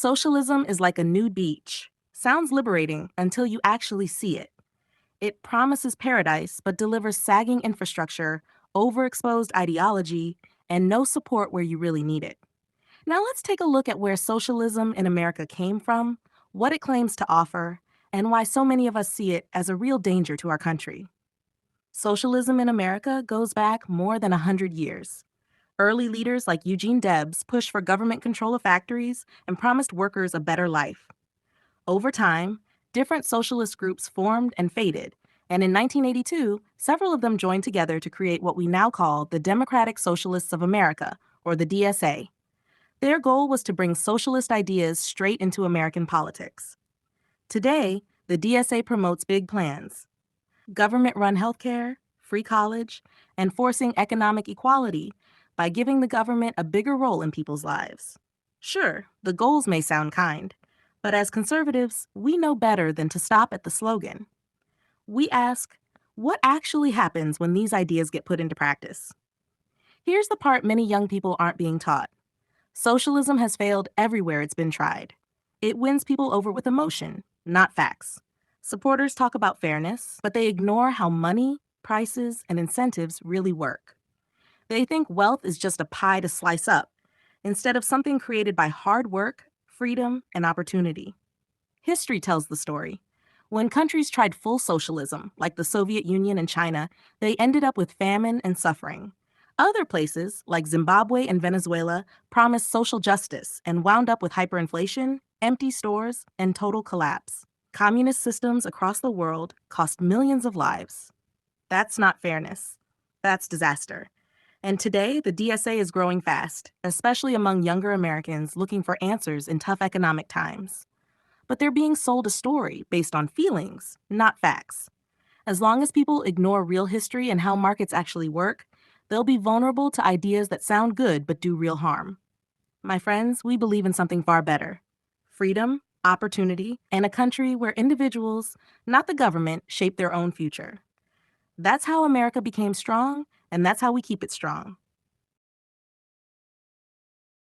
Socialism is like a nude beach. Sounds liberating until you actually see it. It promises paradise but delivers sagging infrastructure, overexposed ideology, and no support where you really need it. Now let's take a look at where socialism in America came from, what it claims to offer, and why so many of us see it as a real danger to our country. Socialism in America goes back more than 100 years. Early leaders like Eugene Debs pushed for government control of factories and promised workers a better life. Over time, different socialist groups formed and faded, and in 1982, several of them joined together to create what we now call the Democratic Socialists of America, or the DSA. Their goal was to bring socialist ideas straight into American politics. Today, the DSA promotes big plans: government run healthcare, free college, and forcing economic equality by giving the government a bigger role in people's lives. Sure, the goals may sound kind, but as conservatives, we know better than to stop at the slogan. We ask, what actually happens when these ideas get put into practice? Here's the part many young people aren't being taught. Socialism has failed everywhere it's been tried. It wins people over with emotion, not facts. Supporters talk about fairness, but they ignore how money, prices, and incentives really work. They think wealth is just a pie to slice up, instead of something created by hard work, freedom, and opportunity. History tells the story. When countries tried full socialism, like the Soviet Union and China, they ended up with famine and suffering. Other places, like Zimbabwe and Venezuela, promised social justice and wound up with hyperinflation, empty stores, and total collapse. Communist systems across the world cost millions of lives. That's not fairness. That's disaster. And today, the DSA is growing fast, especially among younger Americans looking for answers in tough economic times. But they're being sold a story based on feelings, not facts. As long as people ignore real history and how markets actually work, they'll be vulnerable to ideas that sound good but do real harm. My friends, we believe in something far better: freedom, opportunity, and a country where individuals, not the government, shape their own future. That's how America became strong, and that's how we keep it strong.